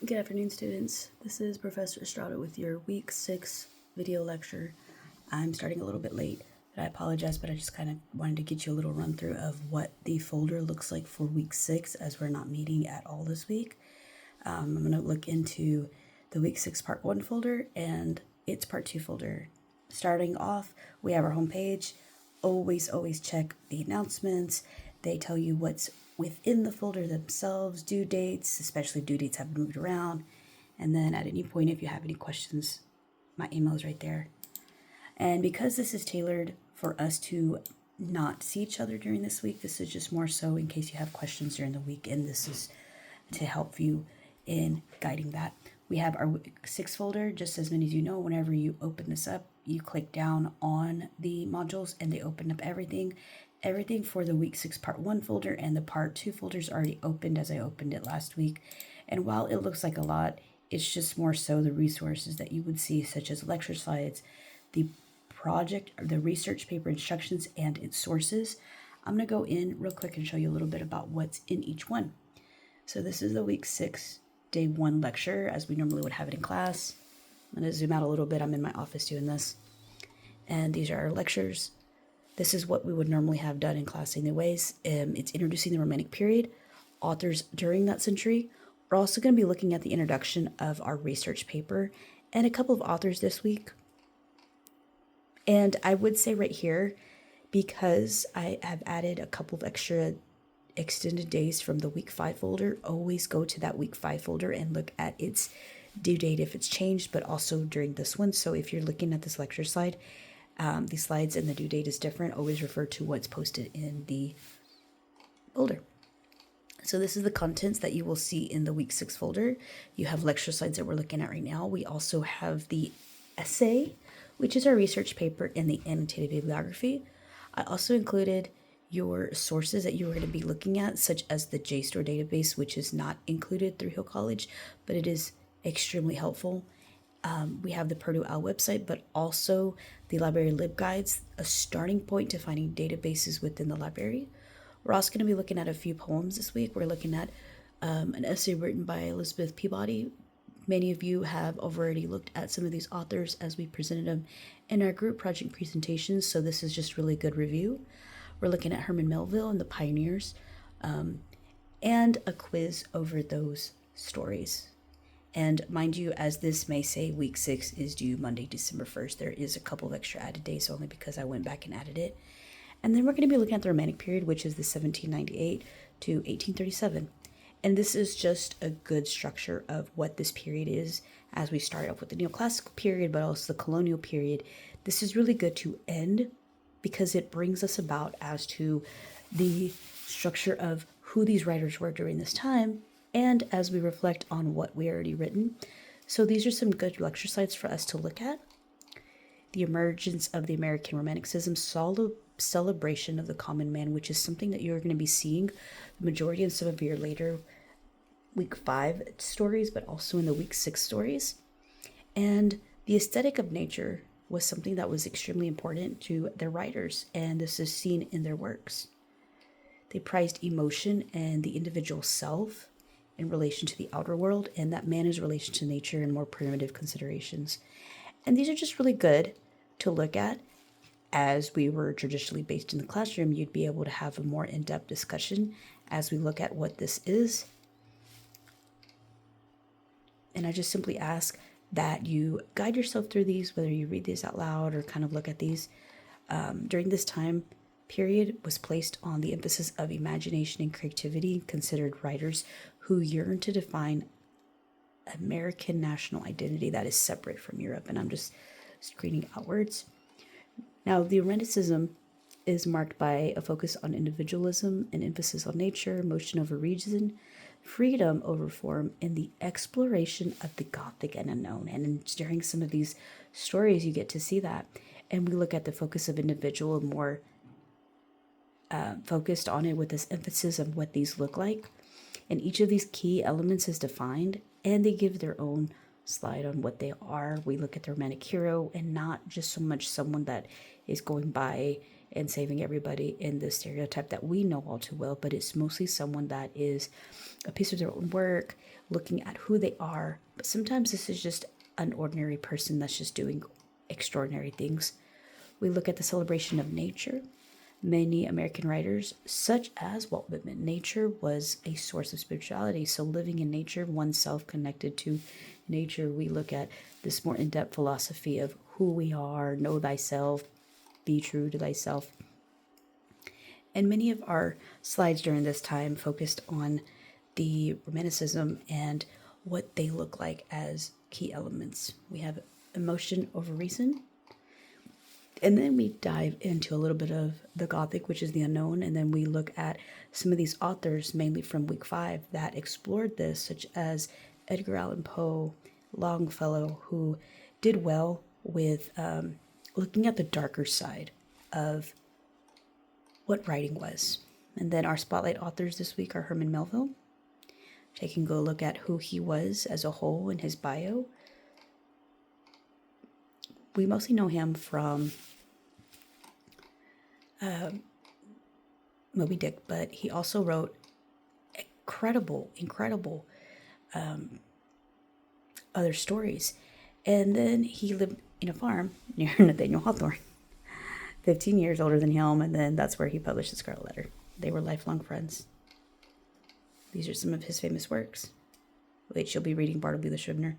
Good afternoon, students. This is Professor Estrada with your Week 6 video lecture. I'm starting a little bit late, but I apologize, but I just kind of wanted to get you a little run through of what the folder looks like for Week 6 as we're not meeting at all this week. I'm going to look into the Week 6 Part 1 folder and its Part 2 folder. Starting off, we have our homepage. Always check the announcements. They tell you what's within the folder themselves, due dates, especially due dates have been moved around. And then at any point, if you have any questions, my email is right there. And because this is tailored for us to not see each other during this week, this is just more so in case you have questions during the week, and this is to help you in guiding that. We have our Week 6 folder. Just as many as you know, whenever you open this up, you click down on the modules and they open up everything for the Week 6 Part 1 folder, and the Part 2 folder is already opened as I opened it last week. And while it looks like a lot, it's just more so the resources that you would see, such as lecture slides, the project, the research paper instructions, and its sources. I'm going to go in real quick and show you a little bit about what's in each one. So this is the Week 6 Day 1 lecture as we normally would have it in class. I'm going to zoom out a little bit. I'm in my office doing this. And these are our lectures. This is what we would normally have done in class anyways. It's introducing the Romantic period, authors during that century. We're also going to be looking at the introduction of our research paper and a couple of authors this week. And I would say right here, because I have added a couple of extra extended days from the Week 5 folder, always go to that Week 5 folder and look at its due date if it's changed, but also during this one. So if you're looking at this lecture slide, these slides and the due date is different, always refer to what's posted in the folder. So this is the contents that you will see in the Week 6 folder. You have lecture slides that we're looking at right now. We also have the essay, which is our research paper, and the annotated bibliography. I also included your sources that you were going to be looking at, such as the JSTOR database, which is not included through Hill College, but it is extremely helpful. We have the Purdue OWL website, but also the library LibGuides, a starting point to finding databases within the library. We're also going to be looking at a few poems this week. We're looking at an essay written by Elizabeth Peabody. Many of you have already looked at some of these authors as we presented them in our group project presentations, so this is just really good review. We're looking at Herman Melville and the Pioneers, and a quiz over those stories. And mind you, as this may say, Week 6 is due Monday, December 1st. There is a couple of extra added days only because I went back and added it. And then we're going to be looking at the Romantic period, which is the 1798 to 1837. And this is just a good structure of what this period is as we start off with the neoclassical period, but also the colonial period. This is really good to end because it brings us about as to the structure of who these writers were during this time, and as we reflect on what we already written. So these are some good lecture slides for us to look at. The emergence of the American Romanticism, celebration of the common man, which is something that you're going to be seeing the majority in some of your later Week 5 stories, but also in the Week 6 stories. And the aesthetic of nature was something that was extremely important to their writers, and this is seen in their works. They prized emotion and the individual self in relation to the outer world, and that man's relation to nature and more primitive considerations. And these are just really good to look at. As we were traditionally based in the classroom, you'd be able to have a more in-depth discussion as we look at what this is. And I just simply ask that you guide yourself through these, whether you read these out loud or kind of look at these. During this time period was placed on the emphasis of imagination and creativity, considered writers who yearn to define American national identity that is separate from Europe. And I'm just screening outwards. Now, the Romanticism is marked by a focus on individualism, an emphasis on nature, motion over reason, freedom over form, and the exploration of the Gothic and unknown. And during some of these stories, you get to see that. And we look at the focus of individual, more focused on it with this emphasis of what these look like. And each of these key elements is defined, and they give their own slide on what they are. We look at the romantic hero and not just so much someone that is going by and saving everybody in the stereotype that we know all too well, but it's mostly someone that is a piece of their own work, looking at who they are. But sometimes this is just an ordinary person that's just doing extraordinary things. We look at the celebration of nature. Many American writers, such as Walt Whitman, nature was a source of spirituality. So living in nature, oneself connected to nature, we look at this more in-depth philosophy of who we are, know thyself, be true to thyself. And many of our slides during this time focused on the Romanticism and what they look like as key elements. We have emotion over reason. And then we dive into a little bit of the Gothic, which is the unknown. And then we look at some of these authors, mainly from week 5, that explored this, such as Edgar Allan Poe, Longfellow, who did well with looking at the darker side of what writing was. And then our spotlight authors this week are Herman Melville, taking a look at who he was as a whole in his bio. We mostly know him from Moby Dick, but he also wrote incredible other stories. And then he lived in a farm near Nathaniel Hawthorne, 15 years older than him, and then that's where he published the Scarlet Letter. They were lifelong friends. These are some of his famous works, which you'll be reading Bartleby the Scrivener.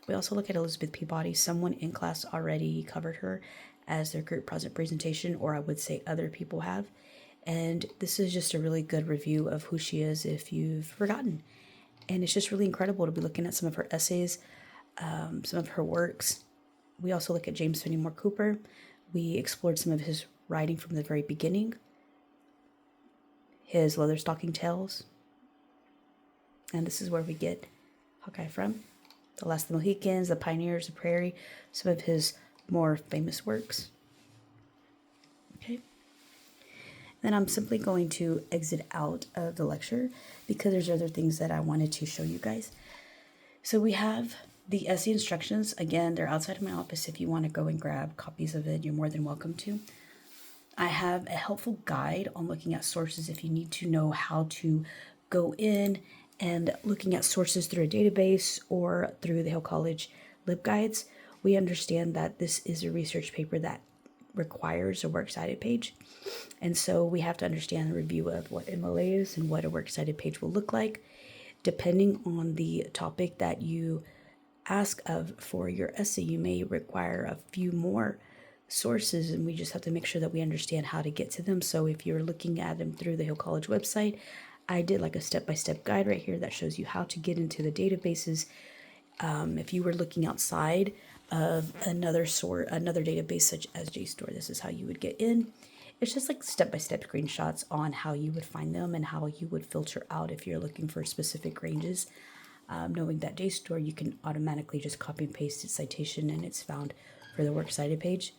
We also look at Elizabeth Peabody. Someone in class already covered her as their group project presentation, or I would say other people have. And this is just a really good review of who she is if you've forgotten. And it's just really incredible to be looking at some of her essays, some of her works. We also look at James Fenimore Cooper. We explored some of his writing from the very beginning, his Leatherstocking Tales. And this is where we get Hawkeye from. The Last of the Mohicans, The Pioneers of the Prairie, some of his more famous works. Okay. Then I'm simply going to exit out of the lecture because there's other things that I wanted to show you guys. So we have the essay instructions. Again, they're outside of my office. If you want to go and grab copies of it, you're more than welcome to. I have a helpful guide on looking at sources if you need to know how to go in and looking at sources through a database or through the Hill College LibGuides. We understand that this is a research paper that requires a works cited page. And so we have to understand the review of what MLA is and what a works cited page will look like. Depending on the topic that you ask of for your essay, you may require a few more sources, and we just have to make sure that we understand how to get to them. So if you're looking at them through the Hill College website, I did like a step-by-step guide right here that shows you how to get into the databases. If you were looking outside of another database such as JSTOR, this is how you would get in. It's just like step-by-step screenshots on how you would find them and how you would filter out if you're looking for specific ranges. Knowing that JSTOR, you can automatically just copy and paste its citation and it's found for the works cited page.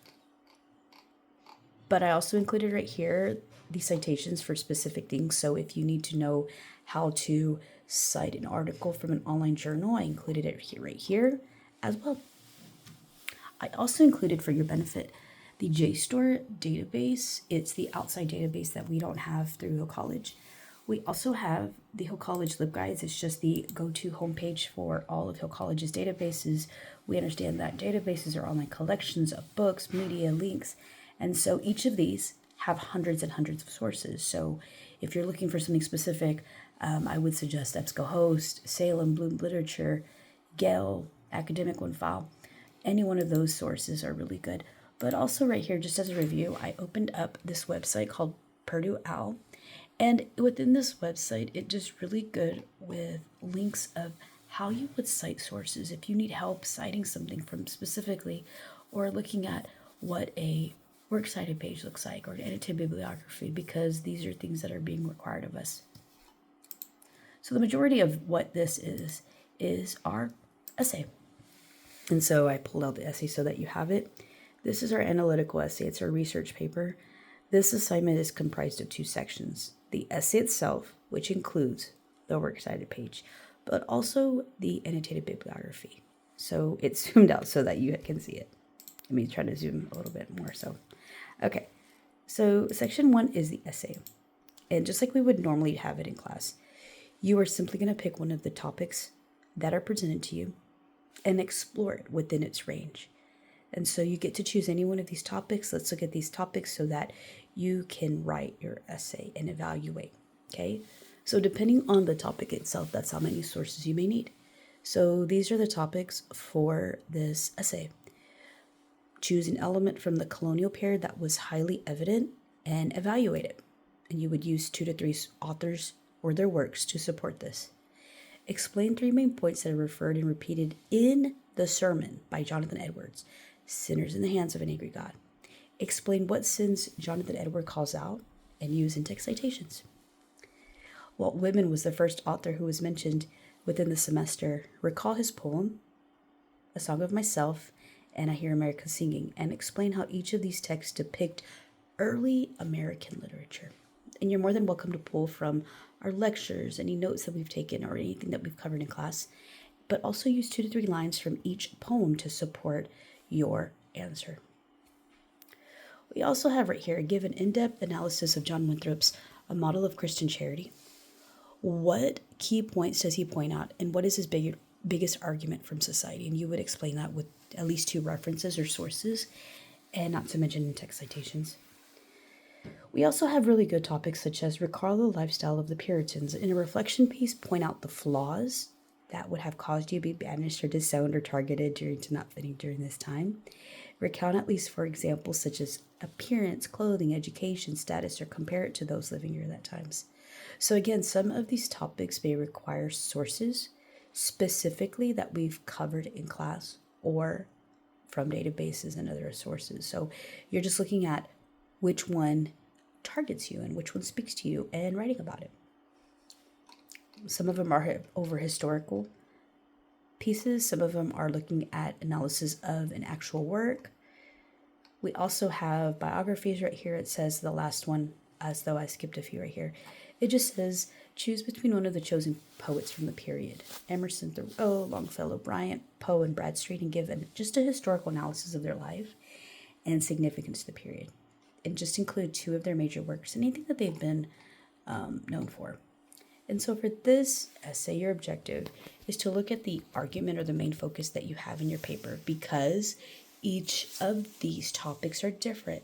But I also included right here the citations for specific things. So if you need to know how to cite an article from an online journal, I included it right here as well. I also included for your benefit the JSTOR database. It's the outside database that we don't have through Hill College. We also have the Hill College LibGuides. It's just the go-to homepage for all of Hill College's databases. We understand that databases are online collections of books, media, links, and so each of these have hundreds and hundreds of sources. So if you're looking for something specific, I would suggest EBSCOhost, Salem, Bloom Literature, Gale, Academic One File. Any one of those sources are really good. But also right here, just as a review, I opened up this website called Purdue OWL. And within this website, it's just really good with links of how you would cite sources. If you need help citing something from specifically, or looking at what a works cited page looks like, or annotated bibliography, because these are things that are being required of us. So the majority of what this is our essay. And so I pulled out the essay so that you have it. This is our analytical essay. It's our research paper. This assignment is comprised of 2 sections. The essay itself, which includes the works cited page, but also the annotated bibliography. So it's zoomed out so that you can see it. Let me try to zoom a little bit more. So Okay, so section 1 is the essay. And just like we would normally have it in class, you are simply going to pick one of the topics that are presented to you and explore it within its range. And so you get to choose any one of these topics. Let's look at these topics so that you can write your essay and evaluate. Okay, so depending on the topic itself, that's how many sources you may need. So these are the topics for this essay. Choose an element from the colonial period that was highly evident and evaluate it. And you would use 2 to 3 authors or their works to support this. Explain 3 main points that are referred and repeated in the sermon by Jonathan Edwards, Sinners in the Hands of an Angry God. Explain what sins Jonathan Edwards calls out and use in text citations. Walt Whitman was the first author who was mentioned within the semester. Recall his poem, A Song of Myself, and I Hear America Singing, and explain how each of these texts depict early American literature. And you're more than welcome to pull from our lectures, any notes that we've taken, or anything that we've covered in class, but also use 2 to 3 lines from each poem to support your answer. We also have right here, give an in-depth analysis of John Winthrop's A Model of Christian Charity. What key points does he point out, and what is his biggest argument from society? And you would explain that with at least 2 references or sources, and not to mention in text citations. We also have really good topics such as recall the lifestyle of the Puritans. In a reflection piece, point out the flaws that would have caused you to be banished or disowned or targeted to not fitting during this time. Recount at least 4 examples such as appearance, clothing, education, status, or compare it to those living during that times. So again, some of these topics may require sources specifically that we've covered in class or from databases and other sources. So you're just looking at which one targets you and which one speaks to you and writing about it. Some of them are over historical pieces. Some of them are looking at analysis of an actual work. We also have biographies right here. It says the last one, as though I skipped a few right here. It just says, choose between one of the chosen poets from the period. Emerson, Thoreau, Longfellow, Bryant, Poe, and Bradstreet, and give just a historical analysis of their life and significance to the period. And just include 2 of their major works, anything that they've been known for. And so for this essay, your objective is to look at the argument or the main focus that you have in your paper, because each of these topics are different.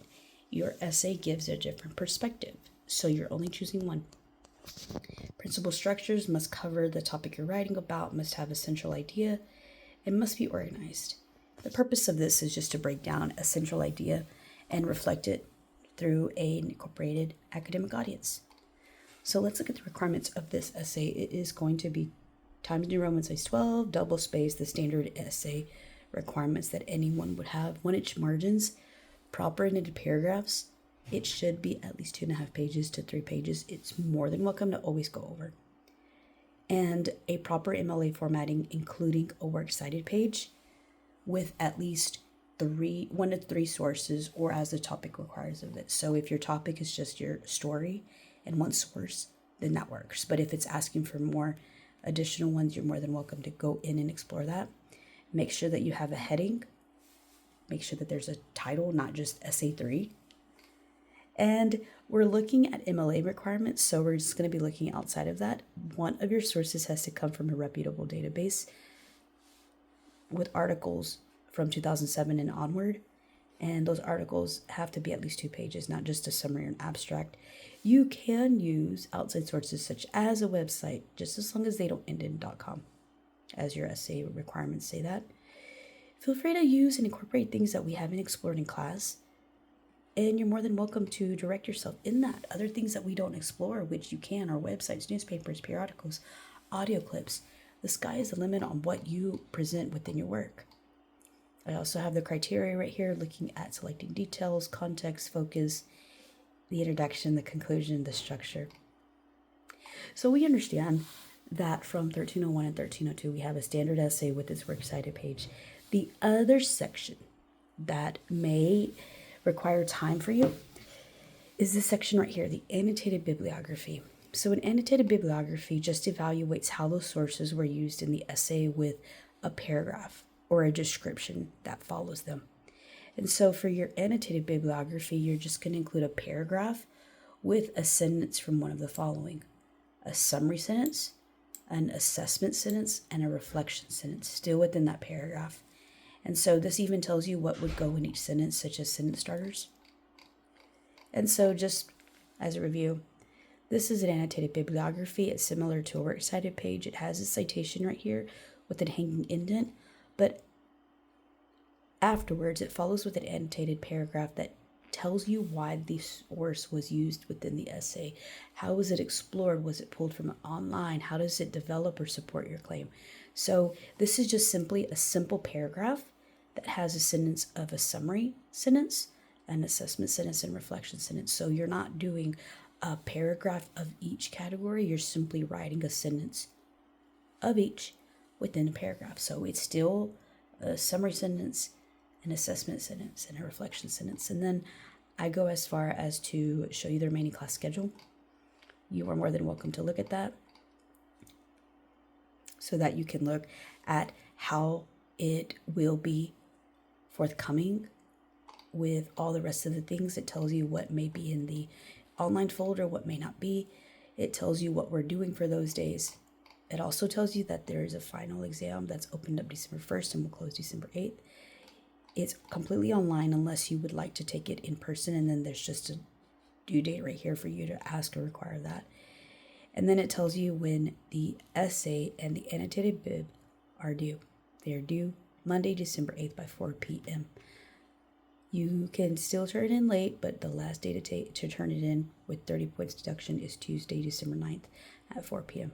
Your essay gives a different perspective, so you're only choosing one. Principal structures must cover the topic you're writing about, must have a central idea, and must be organized. The purpose of this is just to break down a central idea and reflect it through an incorporated academic audience. So let's look at the requirements of this essay. It is going to be Times New Roman size 12, double space, the standard essay requirements that anyone would have. 1-inch margins, proper and ended paragraphs. It should be at least 2.5 pages to 3 pages. It's more than welcome to always go over. And a proper MLA formatting, including a works cited page with at least 1 to 3 sources, or as the topic requires of it. So if your topic is just your story and 1 source, then that works. But if it's asking for more additional ones, you're more than welcome to go in and explore that. Make sure that you have a heading. Make sure that there's a title, not just Essay 3. And we're looking at MLA requirements, so we're just going to be looking outside of that. One of your sources has to come from a reputable database with articles from 2007 and onward. And those articles have to be at least 2 pages, not just a summary or an abstract. You can use outside sources such as a website, just as long as they don't end in .com, as your essay requirements say that. Feel free to use and incorporate things that we haven't explored in class, and you're more than welcome to direct yourself in that. Other things that we don't explore, which you can, are websites, newspapers, periodicals, audio clips. The sky is the limit on what you present within your work. I also have the criteria right here, looking at selecting details, context, focus, the introduction, the conclusion, the structure. So we understand that from 1301 and 1302, we have a standard essay with its works cited page. The other section that may require time for you is this section right here, the annotated bibliography. So an annotated bibliography just evaluates how those sources were used in the essay with a paragraph or a description that follows them. And so for your annotated bibliography, you're just going to include a paragraph with a sentence from one of the following: a summary sentence, an assessment sentence, and a reflection sentence, still within that paragraph. And so this even tells you what would go in each sentence, such as sentence starters. And so just as a review, this is an annotated bibliography. It's similar to a works cited page. It has a citation right here with a hanging indent, but afterwards it follows with an annotated paragraph that tells you why the source was used within the essay. How was it explored? Was it pulled from online? How does it develop or support your claim? So this is just simply a simple paragraph that has a sentence of a summary sentence, an assessment sentence, and reflection sentence. So you're not doing a paragraph of each category. You're simply writing a sentence of each within a paragraph. So it's still a summary sentence, an assessment sentence, and a reflection sentence. And then I go as far as to show you the remaining class schedule. You are more than welcome to look at that so that you can look at how it will be forthcoming with all the rest of the things. It tells you what may be in the online folder, what may not be. It tells you what we're doing for those days. It also tells you that there is a final exam that's opened up December 1st and will close December 8th. It's completely online unless you would like to take it in person, and then there's just a due date right here for you to ask or require that. And then it tells you when the essay and the annotated bib are due. They are due Monday, December 8th by 4 p.m. You can still turn it in late, but the last day to turn it in with 30 points deduction is Tuesday, December 9th at 4 p.m.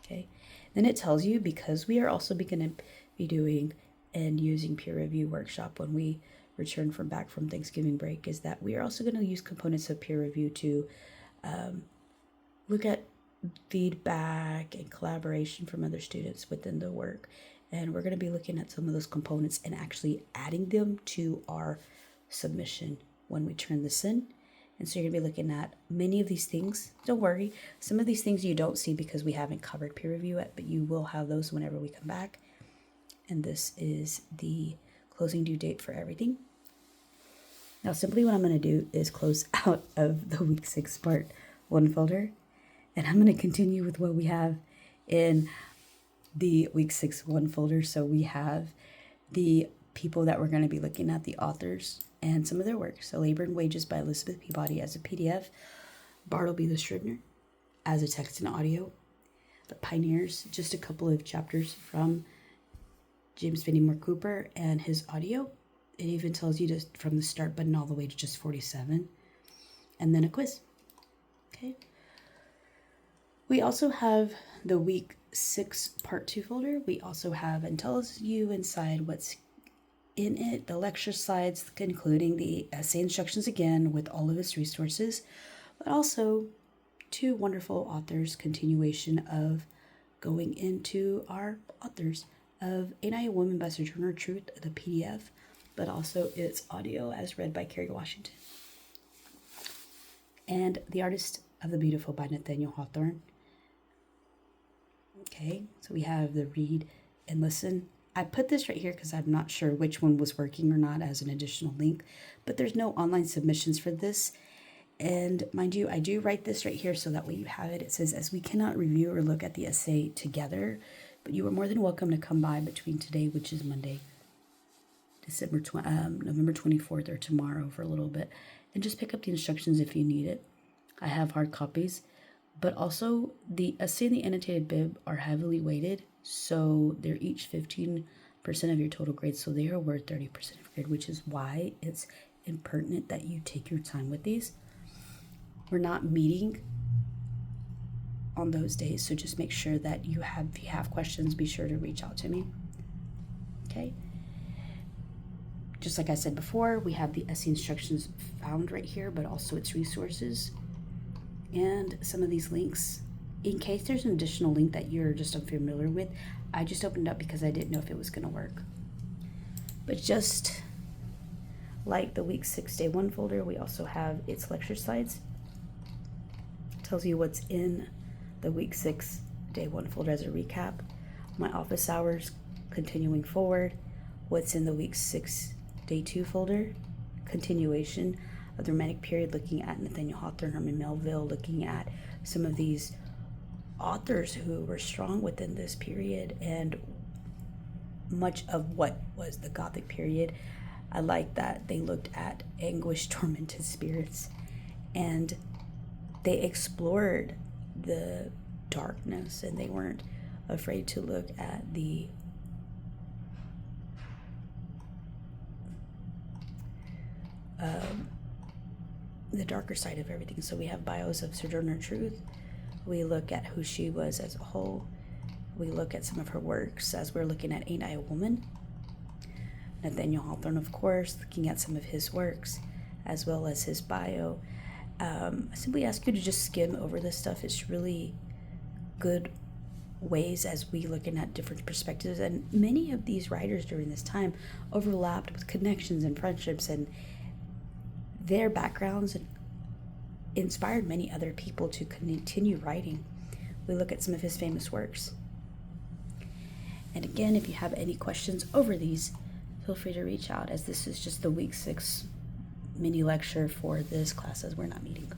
Okay. Then it tells you, because we are also going to be doing and using peer review workshop when we return back from Thanksgiving break, is that we are also going to use components of peer review to look at feedback and collaboration from other students within the work. And we're going to be looking at some of those components and actually adding them to our submission when we turn this in. And so you're going to be looking at many of these things. Don't worry, some of these things you don't see because we haven't covered peer review yet, but you will have those whenever we come back. And this is the closing due date for everything. Now, simply what I'm going to do is close out of the week 6 part 1 folder. And I'm going to continue with what we have in the week 6 1 folder. So we have the people that we're going to be looking at, the authors and some of their work. So Labor and Wages by Elizabeth Peabody as a PDF, Bartleby the Scrivener as a text and audio, The Pioneers, just a couple of chapters from James Fenimore Cooper and his audio. It even tells you to from the start button all the way to just 47, and then a quiz. Okay. We also have the week 6 part 2 folder. We also have, and tells you inside what's in it, the lecture slides, including the essay instructions again with all of its resources, but also 2 wonderful authors, continuation of going into our authors of Ain't I a Woman by Sojourner Truth, the PDF, but also its audio as read by Kerry Washington. And The Artist of the Beautiful by Nathaniel Hawthorne. Okay, so we have the read and listen. I put this right here because I'm not sure which one was working or not as an additional link, but there's no online submissions for this. And mind you, I do write this right here so that way you have it. It says, as we cannot review or look at the essay together, but you are more than welcome to come by between today, which is Monday, November 24th, or tomorrow for a little bit, and just pick up the instructions if you need it. I have hard copies, but also the essay and the annotated bib are heavily weighted, so they're each 15% of your total grade, so they are worth 30% of grade, which is why it's impertinent that you take your time with these. We're not meeting on those days, so just make sure that if you have questions, be sure to reach out to me. Okay. Just like I said before, we have the essay instructions found right here, but also its resources and some of these links. In case there's an additional link that you're just unfamiliar with, I just opened it up because I didn't know if it was going to work. But just like the week 6 day 1 folder, we also have its lecture slides. It tells you what's in the week 6 day 1 folder as a recap, my office hours continuing forward, what's in the week 6 Day 2 folder, continuation of the Romantic period, looking at Nathaniel Hawthorne, Herman Melville, looking at some of these authors who were strong within this period and much of what was the Gothic period. I like that they looked at anguished, tormented spirits, and they explored the darkness, and they weren't afraid to look at the darker side of everything. So we have bios of Sojourner Truth. We look at who she was as a whole. We look at some of her works, as we're looking at Ain't I a Woman? Nathaniel Hawthorne, of course, looking at some of his works, as well as his bio. I simply ask you to just skim over this stuff. It's really good ways as we looking at different perspectives, and many of these writers during this time overlapped with connections and friendships, and their backgrounds inspired many other people to continue writing. We look at some of his famous works. And again, if you have any questions over these, feel free to reach out, as this is just the week 6 mini lecture for this class, as we're not meeting.